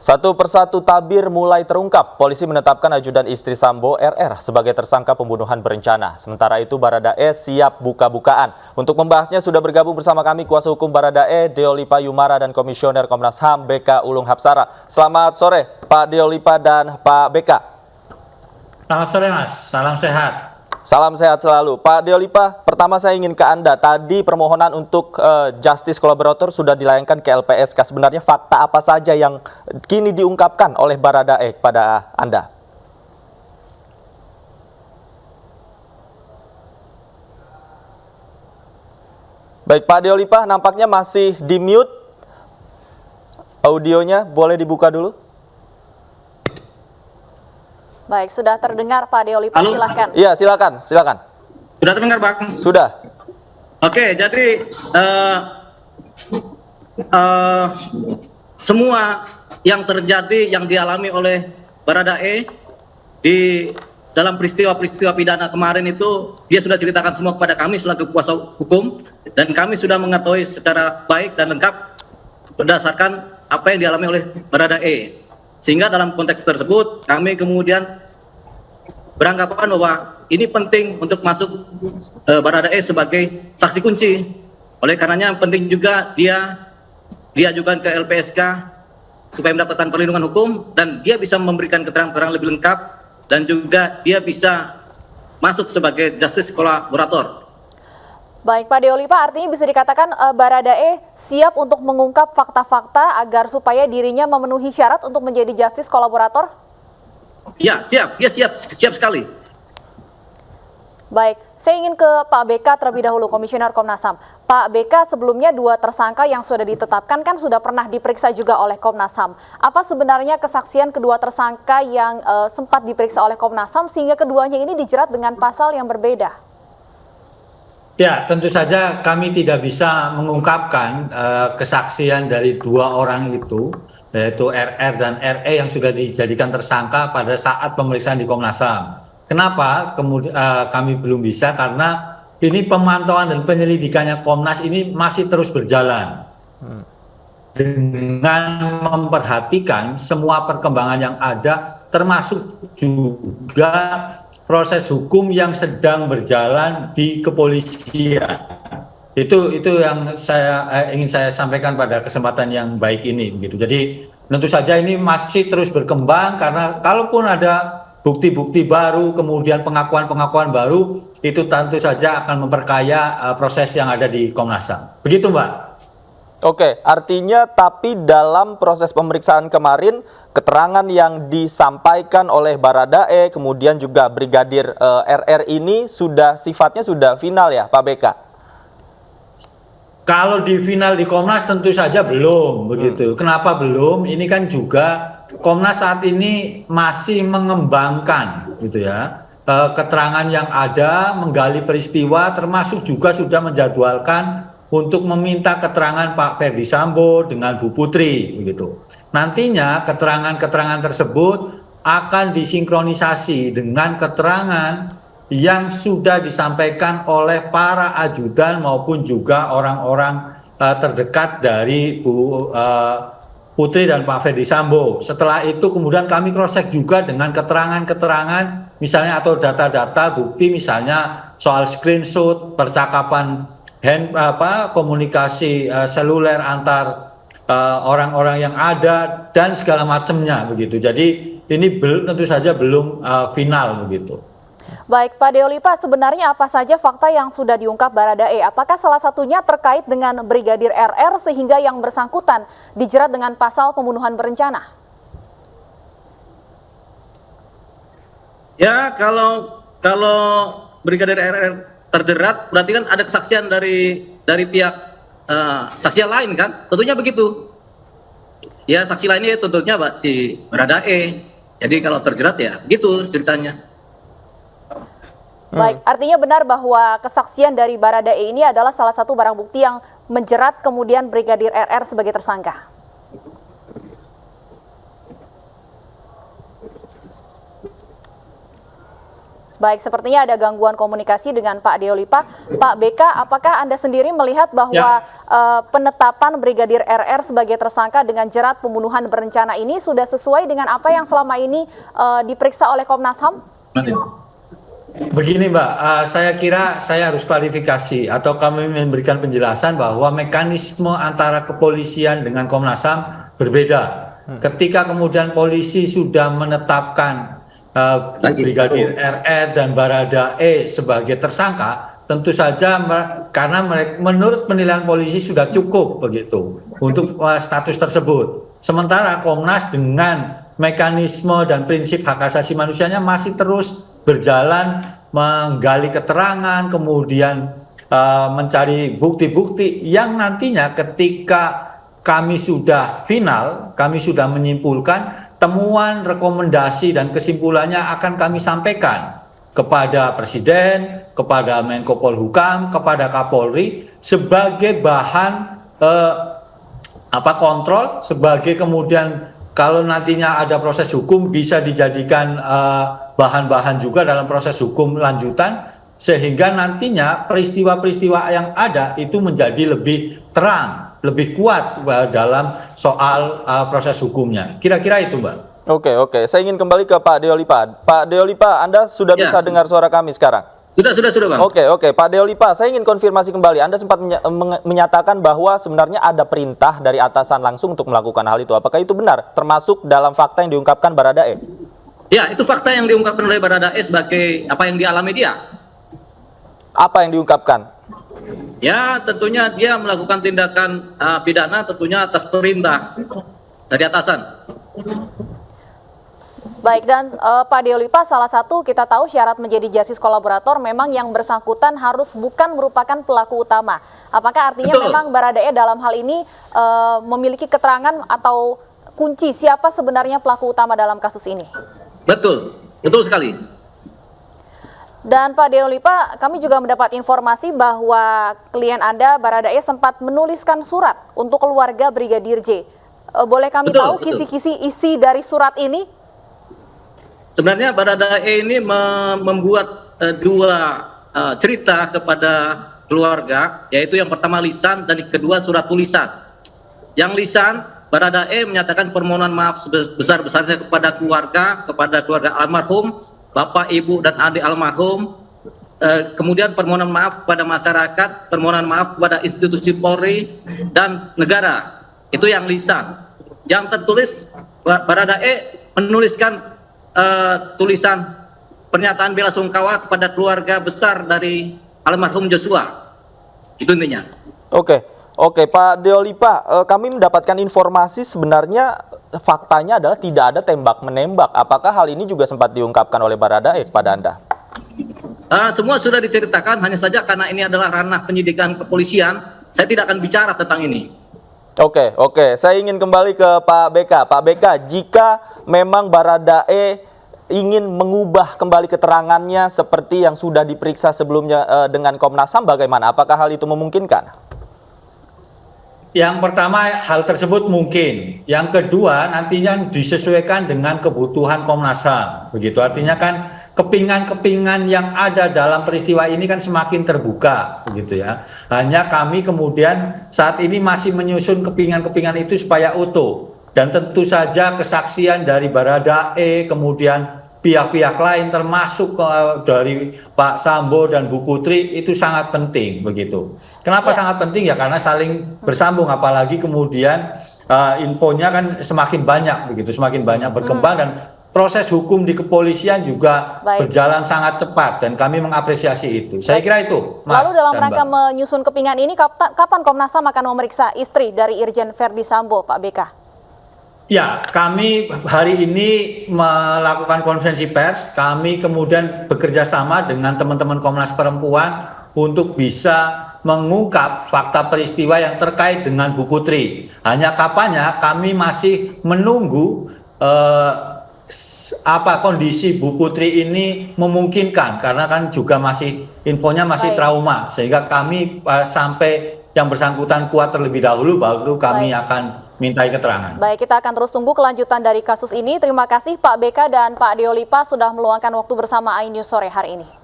Satu persatu tabir mulai terungkap. Polisi menetapkan ajudan istri Sambo RR sebagai tersangka pembunuhan berencana. Sementara itu Baradae siap buka-bukaan. Untuk membahasnya sudah bergabung bersama kami kuasa hukum Baradae, Deolipa Yumara dan Komisioner Komnas HAM BK Ulung Hapsara. Selamat sore Pak Deolipa dan Pak BK. Selamat sore Mas, salam sehat. Salam sehat selalu. Pak Deolipa, pertama saya ingin ke Anda. Tadi permohonan untuk justice kolaborator sudah dilayangkan ke LPSK. Sebenarnya fakta apa saja yang kini diungkapkan oleh Baradae kepada Anda? Baik, Pak Deolipa, nampaknya masih di mute. Audionya boleh dibuka dulu. Baik, sudah terdengar Pak Deolipa, silakan. Iya, silakan. Sudah terdengar, Bang? Sudah. Oke, jadi semua yang terjadi, yang dialami oleh Baradae di dalam peristiwa-peristiwa pidana kemarin itu, dia sudah ceritakan semua kepada kami selaku kuasa hukum, dan kami sudah mengetahui secara baik dan lengkap berdasarkan apa yang dialami oleh Baradae. Sehingga dalam konteks tersebut kami kemudian beranggapan bahwa ini penting untuk masuk Baradae sebagai saksi kunci. Oleh karenanya penting juga dia diajukan ke LPSK supaya mendapatkan perlindungan hukum dan dia bisa memberikan keterangan-keterangan lebih lengkap dan juga dia bisa masuk sebagai justice kolaborator. Baik Pak Deolipa, artinya bisa dikatakan Baradae siap untuk mengungkap fakta-fakta agar supaya dirinya memenuhi syarat untuk menjadi justice kolaborator? Ya, siap. Dia siap sekali. Baik, saya ingin ke Pak BK terlebih dahulu, Komisioner Komnas HAM. Pak BK, sebelumnya dua tersangka yang sudah ditetapkan kan sudah pernah diperiksa juga oleh Komnas HAM. Apa sebenarnya kesaksian kedua tersangka yang sempat diperiksa oleh Komnas HAM sehingga keduanya ini dijerat dengan pasal yang berbeda? Ya, tentu saja kami tidak bisa mengungkapkan kesaksian dari dua orang itu, yaitu RR dan RE yang sudah dijadikan tersangka pada saat pemeriksaan di Komnas HAM. Kenapa kemudian kami belum bisa? Karena ini pemantauan dan penyelidikannya Komnas ini masih terus berjalan. Dengan memperhatikan semua perkembangan yang ada, termasuk juga proses hukum yang sedang berjalan di kepolisian. Itu yang ingin saya sampaikan pada kesempatan yang baik ini begitu. Jadi tentu saja ini masih terus berkembang karena kalaupun ada bukti-bukti baru, kemudian pengakuan-pengakuan baru, itu tentu saja akan memperkaya proses yang ada di Komnas HAM. Begitu, Mbak. Oke, artinya tapi dalam proses pemeriksaan kemarin, keterangan yang disampaikan oleh Baradae, kemudian juga Brigadir RR ini sifatnya sudah final ya, Pak BK? Kalau di final di Komnas tentu saja belum begitu. Kenapa belum? Ini kan juga Komnas saat ini masih mengembangkan gitu ya. Keterangan yang ada, menggali peristiwa, termasuk juga sudah menjadwalkan untuk meminta keterangan Pak Ferdi Sambo dengan Bu Putri begitu. Nantinya keterangan-keterangan tersebut akan disinkronisasi dengan keterangan yang sudah disampaikan oleh para ajudan maupun juga orang-orang terdekat dari Bu Putri dan Pak Ferdi Sambo. Setelah itu kemudian kami cross-check juga dengan keterangan-keterangan misalnya atau data-data bukti misalnya soal screenshot percakapan komunikasi seluler antar orang-orang yang ada dan segala macamnya begitu. Jadi ini tentu saja belum final begitu. Baik Pak Deolipa, sebenarnya apa saja fakta yang sudah diungkap Baradae? Apakah salah satunya terkait dengan Brigadir RR sehingga yang bersangkutan dijerat dengan pasal pembunuhan berencana? Ya, kalau Brigadir RR terjerat, berarti kan ada kesaksian dari pihak saksi yang lain kan? Tentunya begitu. Ya, saksi lainnya tentunya si Baradae. Jadi kalau terjerat ya begitu ceritanya. Baik, artinya benar bahwa kesaksian dari Baradae ini adalah salah satu barang bukti yang menjerat kemudian Brigadir RR sebagai tersangka. Baik, sepertinya ada gangguan komunikasi dengan Pak Deolipa. Pak BK, apakah Anda sendiri melihat bahwa penetapan Brigadir RR sebagai tersangka dengan jerat pembunuhan berencana ini sudah sesuai dengan apa yang selama ini diperiksa oleh Komnas HAM? Begini Mbak, saya kira saya harus klarifikasi atau kami memberikan penjelasan bahwa mekanisme antara kepolisian dengan Komnas HAM berbeda. Ketika kemudian polisi sudah menetapkan Brigadir RR dan Baradae sebagai tersangka, tentu saja karena menurut penilaian polisi sudah cukup begitu untuk status tersebut. Sementara Komnas dengan mekanisme dan prinsip hak asasi manusianya masih terus berjalan menggali keterangan, kemudian mencari bukti-bukti yang nantinya ketika kami sudah final, kami sudah menyimpulkan temuan, rekomendasi, dan kesimpulannya akan kami sampaikan kepada Presiden, kepada Menko Polhukam, kepada Kapolri sebagai bahan kontrol, sebagai kemudian kalau nantinya ada proses hukum bisa dijadikan bahan-bahan juga dalam proses hukum lanjutan, sehingga nantinya peristiwa-peristiwa yang ada itu menjadi lebih terang, lebih kuat dalam soal proses hukumnya. Kira-kira itu, Mbak. Oke. Saya ingin kembali ke Pak Deolipa. Pak Deolipa, Anda sudah bisa dengar suara kami sekarang? Sudah, Bang. Oke. Pak Deolipa, saya ingin konfirmasi kembali. Anda sempat menyatakan bahwa sebenarnya ada perintah dari atasan langsung untuk melakukan hal itu. Apakah itu benar? Termasuk dalam fakta yang diungkapkan Baradae? Ya, itu fakta yang diungkapkan oleh Baradae sebagai apa yang dialami dia. Apa yang diungkapkan? Ya, tentunya dia melakukan tindakan pidana tentunya atas perintah dari atasan. Baik, dan Pak Deolipa, salah satu kita tahu syarat menjadi justice kolaborator memang yang bersangkutan harus bukan merupakan pelaku utama. Apakah artinya memang Baradae dalam hal ini memiliki keterangan atau kunci siapa sebenarnya pelaku utama dalam kasus ini? Betul sekali. Dan Pak Deolipa, kami juga mendapat informasi bahwa klien Anda, Baradae, sempat menuliskan surat untuk keluarga Brigadir J. Boleh kami tahu kisi-kisi isi dari surat ini? Sebenarnya Baradae ini membuat dua cerita kepada keluarga, yaitu yang pertama lisan dan yang kedua surat tulisan. Yang lisan, Baradae menyatakan permohonan maaf sebesar-besarnya kepada keluarga almarhum, Bapak, Ibu, dan adik almarhum. Kemudian permohonan maaf kepada masyarakat, permohonan maaf kepada institusi Polri dan negara. Itu yang lisan. Yang tertulis, Baradae menuliskan tulisan pernyataan bela sungkawa kepada keluarga besar dari almarhum Joshua. Itu intinya. Oke, Pak Deolipa, kami mendapatkan informasi sebenarnya faktanya adalah tidak ada tembak-menembak. Apakah hal ini juga sempat diungkapkan oleh Baradae kepada Anda? Semua sudah diceritakan, hanya saja karena ini adalah ranah penyidikan kepolisian, saya tidak akan bicara tentang ini. Oke. Saya ingin kembali ke Pak BK. Pak BK, jika memang Baradae ingin mengubah kembali keterangannya seperti yang sudah diperiksa sebelumnya dengan Komnas HAM, bagaimana? Apakah hal itu memungkinkan? Yang pertama, hal tersebut mungkin. Yang kedua, nantinya disesuaikan dengan kebutuhan Komnas HAM. Begitu, artinya kan kepingan-kepingan yang ada dalam peristiwa ini kan semakin terbuka, begitu ya. Hanya kami kemudian saat ini masih menyusun kepingan-kepingan itu supaya utuh. Dan tentu saja kesaksian dari Baradae, kemudian pihak-pihak lain termasuk dari Pak Sambo dan Bu Putri itu sangat penting, begitu. Kenapa sangat penting? Ya karena saling bersambung, apalagi kemudian infonya kan semakin banyak, begitu, semakin banyak berkembang dan proses hukum di kepolisian juga berjalan sangat cepat dan kami mengapresiasi itu. Saya kira itu, Mas. Lalu dalam rangka menyusun kepingan ini, kapan Komnas HAM akan memeriksa istri dari Irjen Verdi Sambo, Pak BK? Ya, kami hari ini melakukan konferensi pers. Kami kemudian bekerja sama dengan teman-teman Komnas Perempuan untuk bisa mengungkap fakta peristiwa yang terkait dengan Bu Putri. Hanya kapannya kami masih menunggu apa kondisi Bu Putri ini memungkinkan, karena kan juga masih infonya masih trauma, sehingga kami sampai yang bersangkutan kuat terlebih dahulu baru kami akan mintai keterangan. Baik, kita akan terus tunggu kelanjutan dari kasus ini. Terima kasih Pak BK dan Pak Deolipa sudah meluangkan waktu bersama iNews sore hari ini.